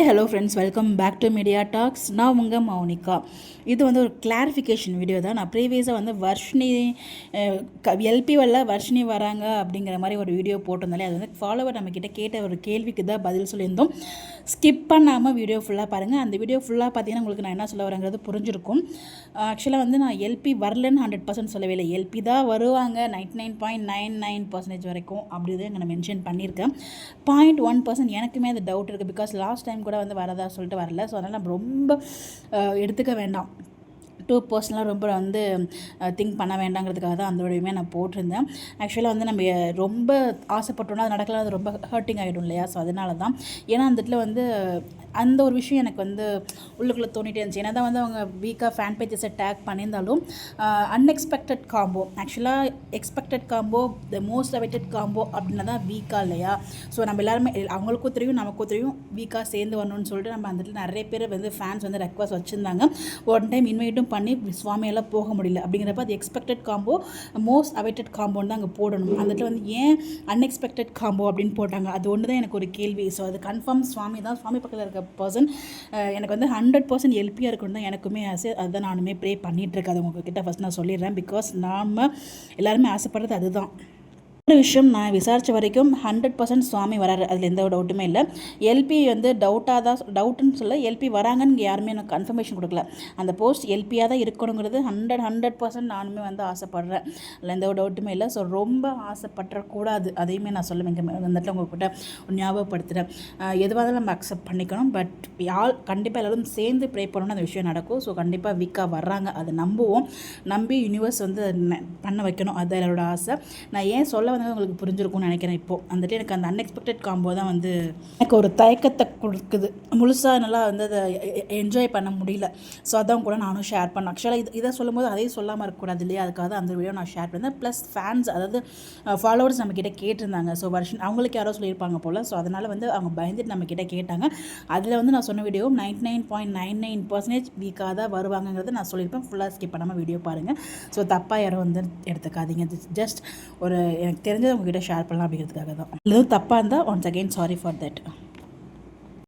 Hi hello friends, welcome back to Media Talks. நான் உங்கள் மௌனிகா. இது வந்து ஒரு கிளாரிஃபிகேஷன் வீடியோ தான். நான் ப்ரீவியஸாக வந்து வர்ஷினி எல்பிவல்ல வர்ஷினி வராங்க அப்படிங்கிற மாதிரி ஒரு வீடியோ போட்டிருந்தாலே அது வந்து ஃபாலோவர் நம்மக்கிட்ட கேட்ட ஒரு கேள்விக்கு தான் பதில் சொல்லியிருந்தோம். ஸ்கிப் பண்ணாமல் வீடியோ ஃபுல்லாக பாருங்கள். அந்த வீடியோ ஃபுல்லாக பார்த்தீங்கன்னா உங்களுக்கு நான் என்ன சொல்ல வரேங்கிறது புரிஞ்சிருக்கும். ஆக்சுவலாக வந்து நான் எல்பி வரலன்னு 100% சொல்லவே இல்லை. எல்பி தான் வருவாங்க 99.99% வரைக்கும் அப்படி தான் நான் மென்ஷன் பண்ணியிருக்கேன். 0.1% எனக்குமே அது டவுட் இருக்குது. பிகாஸ் லாஸ்ட் டைம் கூட வந்து வரதா சொல்லிட்டு வரல. ஸோ அதனால் நம்ம ரொம்ப எடுத்துக்க வேண்டாம். டூ பர்சனலாக ரொம்ப வந்து திங்க் பண்ண வேண்டாங்கிறதுக்காக தான் அந்த வீடியோமே நான் போட்டிருந்தேன். ஆக்சுவலாக வந்து நம்ம ரொம்ப ஆசைப்பட்டோன்னா அது நடக்கலாம், அது ரொம்ப ஹர்ட்டிங் ஆகிடும் இல்லையா? ஸோ அதனால தான். ஏன்னா அந்த இடத்துல வந்து அந்த ஒரு விஷயம் எனக்கு வந்து உள்ளுக்குள்ளே தோணிட்டே இருந்துச்சு. ஏன்னா தான் வந்து அவங்க வீக்காக ஃபேன் பேஜஸை டேக் பண்ணியிருந்தாலும் அன்எக்ஸ்பெக்டட் காம்போ, ஆக்சுவலாக expected combo the most awaited combo அப்படின்னா தான் வீக்காக இல்லையா? ஸோ நம்ம எல்லாருமே அவங்களுக்கும் தெரியும் நமக்கும் தெரியும் வீக்காக சேர்ந்து வரணும்னு சொல்லிட்டு நம்ம அந்த இடத்துல நிறைய பேர் வந்து ஃபேன்ஸ் வந்து ரெக்வஸ்ட் வச்சுருந்தாங்க. ஒன் டைம் இன்வைட்டும் பண்ணி சுவாமியெல்லாம் போக முடியல. அப்படிங்கிறப்ப அது எக்ஸ்பெக்டட் காம்போ மோஸ்ட் அவைட்டட் காம்போன்னு தான் அங்கே போடணும். அந்த இடத்துல வந்து ஏன் அன்எக்ஸ்பெக்டட் காம்போ அப்படின்னு போட்டாங்க, அது ஒன்று தான் எனக்கு ஒரு கேள்வி. ஸோ அது கன்ஃபார்ம் சுவாமி தான், சுவாமி பக்கத்தில் இருக்க பர்சன் எனக்கு வந்து 100% எல்பியாக இருக்கணும் தான் எனக்குமே ஆசை. அதுதான் நானுமே ப்ரே பண்ணிகிட்ருக்கேன். அது உங்ககிட்ட ஃபஸ்ட் நான் சொல்லிடுறேன். பிகாஸ் நாம் எல்லாருமே ஆசைப்படுறது அதுதான். ஒரு விஷயம் நான் விசாரித்த வரைக்கும் 100% சுவாமி வராரு, அதில் எந்த ஒரு டவுட்டுமே இல்லை. எல்பி வந்து டவுட்டுன்னு சொல்ல, எல்பி வராங்கன்னு யாருமே எனக்கு கன்ஃபர்மேஷன் கொடுக்கல. அந்த போஸ்ட் எல்பியாக தான் இருக்கணுங்கிறது 100% நானுமே வந்து ஆசைப்பட்றேன். அதில் எந்த ஒரு டவுட்டுமே இல்லை. ஸோ ரொம்ப ஆசைப்படக்கூடாது, அதையுமே நான் சொல்லுவேன். இங்கே வந்துட்டு உங்கள்கிட்ட ஞாபகப்படுத்துகிறேன். எதுவாக இருந்தாலும் நம்ம அக்செப்ட் பண்ணிக்கணும். பட் கண்டிப்பாக எல்லோரும் சேர்ந்து ப்ரே பண்ணணும்னு அந்த விஷயம் நடக்கும். ஸோ கண்டிப்பாக வீக்காக வர்றாங்க, அதை நம்புவோம். நம்பி யூனிவர்ஸ் வந்து பண்ண வைக்கணும், அது என்னோட ஆசை. நான் ஏன் சொல்ல வந்து உங்களுக்கு புரிஞ்சிருக்கும்னு நினைக்கிறேன். இப்போது வந்துட்டு எனக்கு அந்த அன்எக்ஸ்பெக்டட் காம்போ தான் வந்து எனக்கு ஒரு தயக்கத்தை கொடுக்குது. முழுசாக நல்லா வந்து அதை என்ஜாய் பண்ண முடியல. ஸோ அதான் கூட நானும் ஷேர் பண்ணேன். ஆக்சுவலாக இதை சொல்லும் போது அதையும் சொல்லாமல் இருக்கக்கூடாது இல்லையா? அதுக்காக தான் அந்த வீடியோ நான் ஷேர் பண்ணேன். ப்ளஸ் ஃபேன்ஸ், அதாவது ஃபாலோவர்ஸ் நம்மக்கிட்ட கேட்டிருந்தாங்க. ஸோ வருஷன் அவங்களுக்கு யாரோ சொல்லியிருப்பாங்க போல். ஸோ அதனால் வந்து அவங்க பயந்துட்டு நம்மக்கிட்ட கேட்டாங்க. அதில் வந்து நான் சொன்ன வீடியோ 99.99% வீக்காக தான் வருவாங்கங்கிறது நான் சொல்லியிருப்பேன். ஃபுல்லாக ஸ்கிப் பண்ணாமல் வீடியோ பாருங்கள். ஸோ தப்பாக யாரும் வந்து எடுத்துக்காதீங்க. ஜஸ்ட் ஒரு எனக்கு தெரிஞ்சதை உங்ககிட்ட ஷேர் பண்ணலாம் அப்படிங்கிறதுக்காக தான். எதுவும் தப்பாக இருந்தால் once again sorry for that.